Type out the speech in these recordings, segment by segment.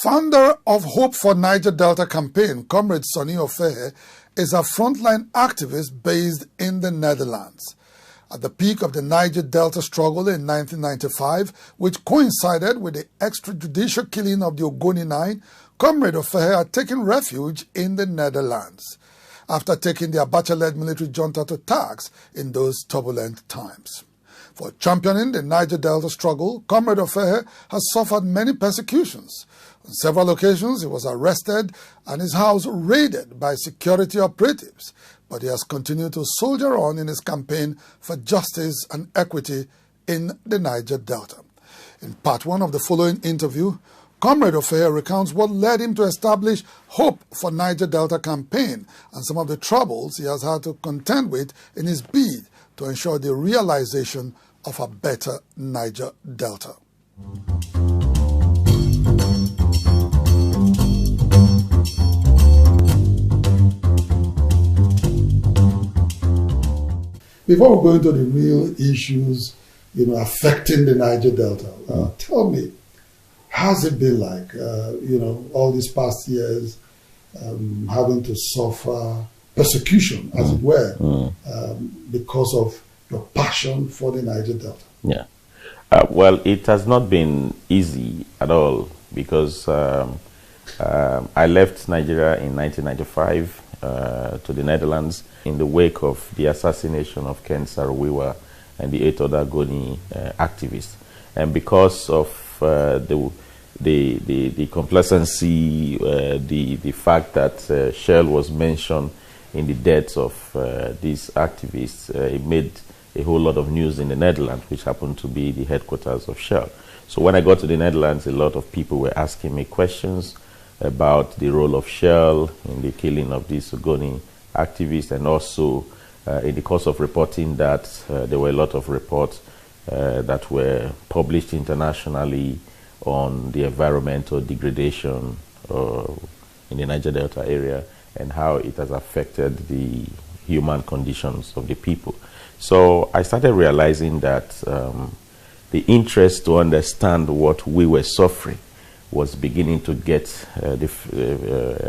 Founder of Hope for Niger Delta campaign, Comrade Sunny Ofehe, is a frontline activist based in the Netherlands. At the peak of the Niger Delta struggle in 1995, which coincided with the extrajudicial killing of the Ogoni Nine, Comrade Ofehe had taken refuge in the Netherlands after taking the Abacha-led military junta to task in those turbulent times. For championing the Niger Delta struggle, Comrade Ofehe has suffered many persecutions. On several occasions, he was arrested and his house raided by security operatives, but he has continued to soldier on in his campaign for justice and equity in the Niger Delta. In part one of the following interview, Comrade Ofehe recounts what led him to establish Hope for Niger Delta campaign and some of the troubles he has had to contend with in his bid to ensure the realization of a better Niger Delta. Before we go into the real issues, affecting the Niger Delta, tell me, how's it been like, all these past years, having to suffer persecution, as it were, because of your passion for the Niger Delta? Yeah. Well, it has not been easy at all because I left Nigeria in 1995 to the Netherlands in the wake of the assassination of Ken Saro-Wiwa and the 8 other Ogoni activists. And because of the complacency, the fact that Shell was mentioned in the deaths of these activists, it made a whole lot of news in the Netherlands, which happened to be the headquarters of Shell. So when I got to the Netherlands, a lot of people were asking me questions about the role of Shell in the killing of these Ogoni activists, and also in the course of reporting that there were a lot of reports that were published internationally on the environmental degradation in the Niger Delta area and how it has affected the human conditions of the people. So I started realizing that the interest to understand what we were suffering was beginning to get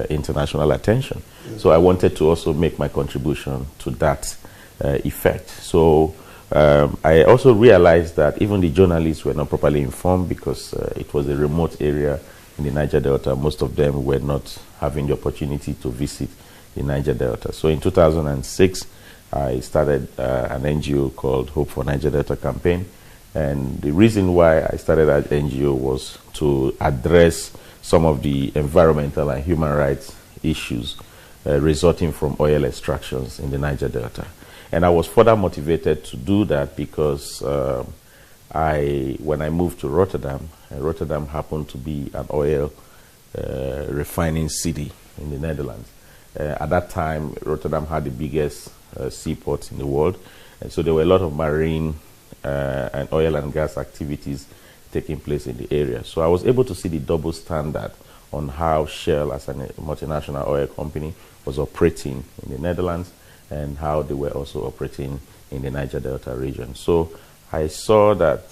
international attention. Yes. So I wanted to also make my contribution to that effect. So I also realized that even the journalists were not properly informed because it was a remote area in the Niger Delta. Most of them were not having the opportunity to visit the Niger Delta. So in 2006, I started an NGO called Hope for Niger Delta campaign. And the reason why I started that NGO was to address some of the environmental and human rights issues resulting from oil extractions in the Niger Delta. And I was further motivated to do that because when I moved to Rotterdam, Rotterdam happened to be an oil refining city in the Netherlands. At that time, Rotterdam had the biggest seaport in the world, and so there were a lot of marine and oil and gas activities taking place in the area. So I was able to see the double standard on how Shell, as a multinational oil company, was operating in the Netherlands and how they were also operating in the Niger Delta region. So I saw that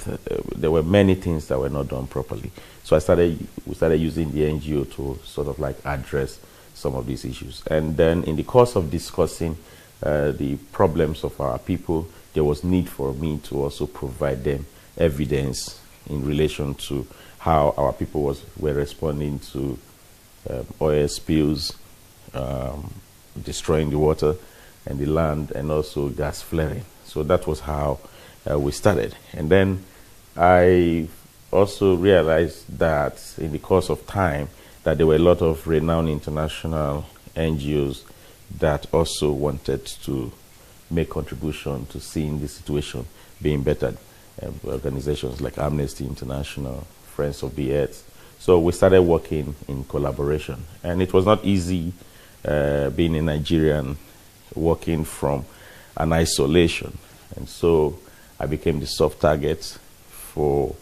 there were many things that were not done properly. So we started using the NGO to sort of like address some of these issues. And then in the course of discussing the problems of our people, there was need for me to also provide them evidence in relation to how our people were responding to oil spills, destroying the water and the land, and also gas flaring. So that was how we started. And then I also realized that in the course of time that there were a lot of renowned international NGOs that also wanted to make contribution to seeing the situation being bettered. Organizations like Amnesty International, Friends of the Earth. So we started working in collaboration. And it was not easy being a Nigerian working from an isolation. And so I became the soft target for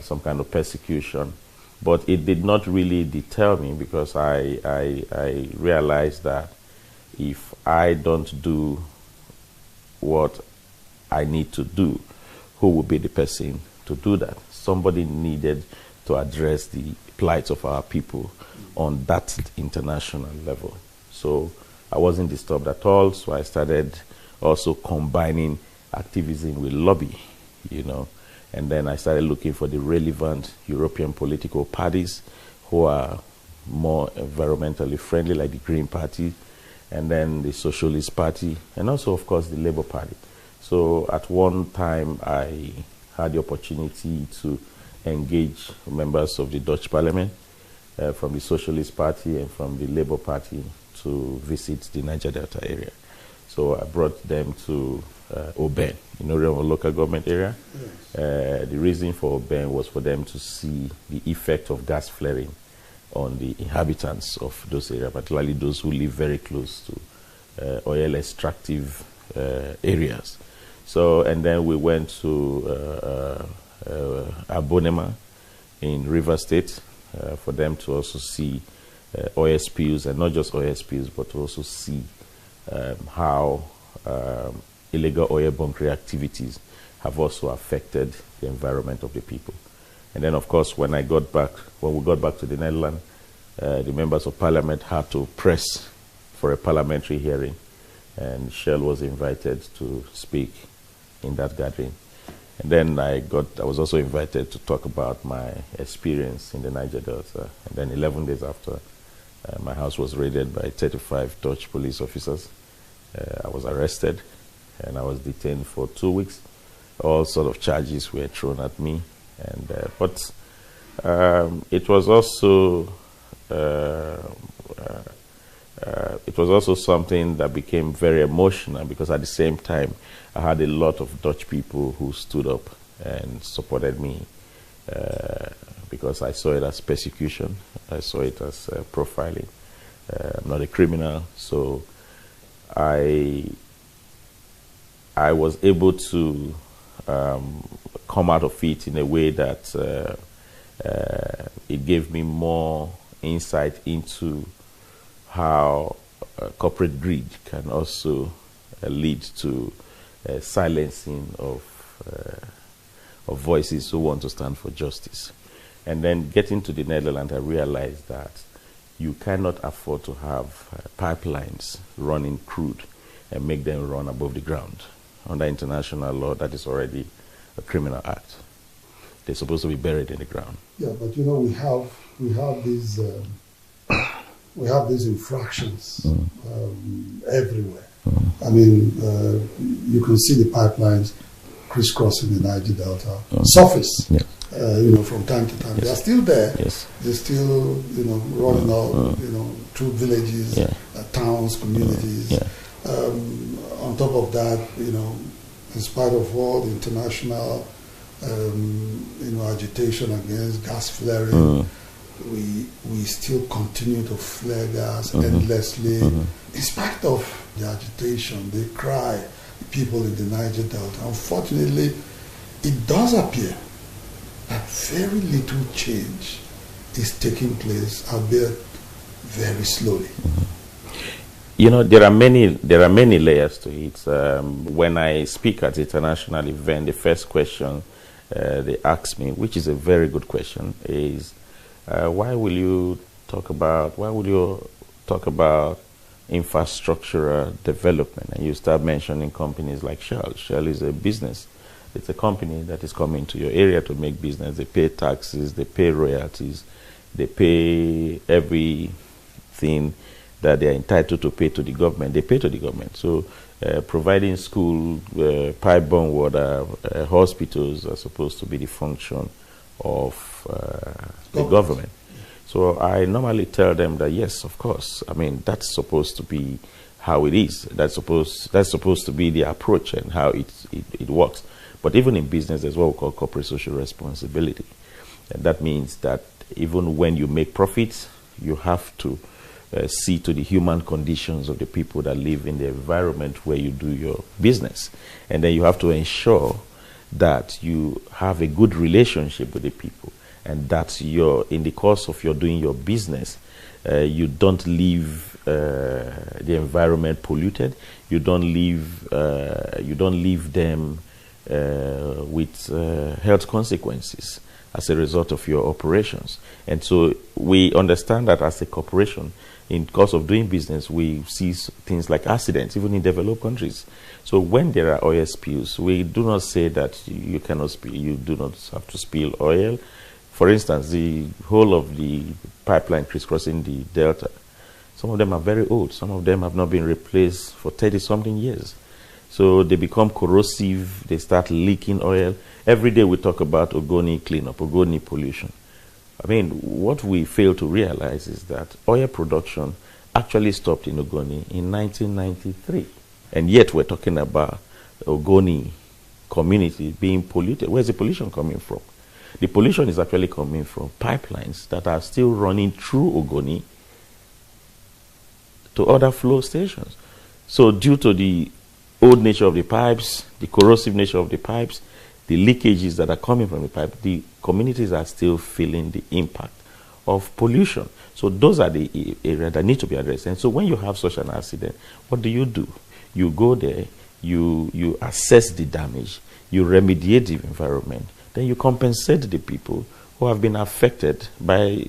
some kind of persecution. But it did not really deter me because I realized that if I don't do what I need to do, who will be the person to do that? Somebody needed to address the plight of our people on that international level. So I wasn't disturbed at all, so I started also combining activism with lobby, you know, and then I started looking for the relevant European political parties who are more environmentally friendly, like the Green Party, and then the Socialist Party, and also, of course, the Labour Party. So at one time, I had the opportunity to engage members of the Dutch Parliament from the Socialist Party and from the Labour Party to visit the Niger Delta area. So I brought them to Oben, in our local government area. Yes. The reason for Oben was for them to see the effect of gas flaring on the inhabitants of those areas, particularly those who live very close to oil extractive areas. So, and then we went to Abonema in River State for them to also see oil spills, and not just oil spills, but to also see how illegal oil bunkering activities have also affected the environment of the people. And then, of course, when we got back to the Netherlands, the members of parliament had to press for a parliamentary hearing, and Shell was invited to speak in that gathering. And then I was also invited to talk about my experience in the Niger Delta. And then 11 days after, my house was raided by 35 Dutch police officers. I was arrested, and I was detained for 2 weeks. All sort of charges were thrown at me, and but it was also something that became very emotional, because at the same time I had a lot of Dutch people who stood up and supported me, because I saw it as persecution. I saw it as profiling. I'm not a criminal, so I was able to come out of it in a way that it gave me more insight into how corporate greed can also lead to silencing of voices who want to stand for justice. And then getting to the Netherlands, I realized that you cannot afford to have pipelines running crude and make them run above the ground. Under international law, that is already a criminal act. They're supposed to be buried in the ground. Yeah, but you know, we have these infractions everywhere. I mean, you can see the pipelines crisscrossing the Niger Delta surface. Yeah. You know, from time to time, yes. They are still there. Yes. They're still, you know, running out, you know, through villages, towns, communities. On top of that, you know, in spite of all the international, you know, agitation against gas flaring, we still continue to flare gas endlessly. In spite of the agitation, they cry, people in the Niger Delta. Unfortunately, it does appear that very little change is taking place, albeit very slowly. You know, there are many layers to it. When I speak at international event, the first question they ask me, which is a very good question, is why will you talk about infrastructural development? And you start mentioning companies like Shell. Shell is a business. It's a company that is coming to your area to make business. They pay taxes, they pay royalties, they pay everything that they are entitled to pay to the government. They pay to the government. So providing school, pipe-borne water, hospitals are supposed to be the function of the government. So I normally tell them that, yes, of course. I mean, that's supposed to be how it is. That's supposed to be the approach and how it works. But even in business, there's what we call corporate social responsibility. And that means that even when you make profits, you have to see to the human conditions of the people that live in the environment where you do your business. And then you have to ensure that you have a good relationship with the people, and that in the course of your doing your business, you don't leave the environment polluted. You don't leave them with health consequences as a result of your operations. And so we understand that as a corporation, in course of doing business, we see things like accidents, even in developed countries. So when there are oil spills, we do not say that you cannot spill, you do not have to spill oil. For instance, the whole of the pipeline crisscrossing the Delta, some of them are very old. Some of them have not been replaced for 30-something years. So they become corrosive, they start leaking oil. Every day we talk about Ogoni cleanup, Ogoni pollution. I mean, what we fail to realize is that oil production actually stopped in Ogoni in 1993. And yet we're talking about Ogoni community being polluted. Where's the pollution coming from? The pollution is actually coming from pipelines that are still running through Ogoni to other flow stations. So due to the old nature of the pipes, the corrosive nature of the pipes, the leakages that are coming from the pipe, the communities are still feeling the impact of pollution. So those are the areas that need to be addressed. And so when you have such an accident, what do? You go there, you assess the damage, you remediate the environment, then you compensate the people who have been affected by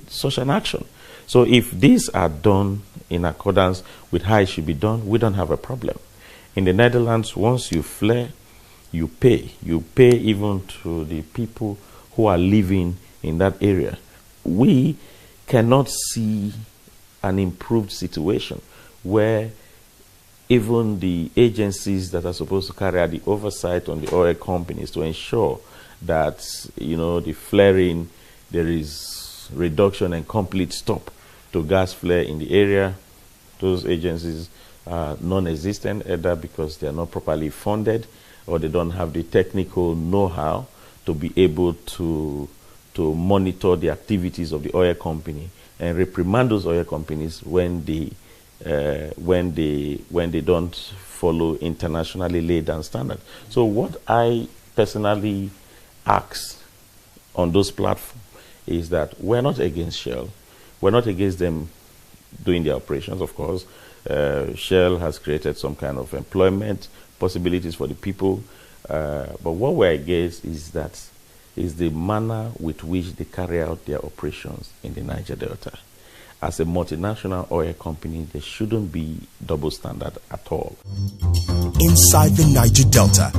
such an action. So if these are done in accordance with how it should be done, we don't have a problem. In the Netherlands, once you flare, you pay. You pay even to the people who are living in that area. We cannot see an improved situation where even the agencies that are supposed to carry out the oversight on the oil companies to ensure that, the flaring, there is reduction and complete stop to gas flare in the area. Those agencies are non-existent, either because they are not properly funded or they don't have the technical know-how to be able to monitor the activities of the oil company and reprimand those oil companies when they don't follow internationally laid down standards. So what I personally ask on those platforms is that we're not against Shell. We're not against them doing their operations, of course. Shell has created some kind of employment possibilities for the people. But what we're against is the manner with which they carry out their operations in the Niger Delta. As a multinational oil company, there shouldn't be double standard at all. Inside the Niger Delta,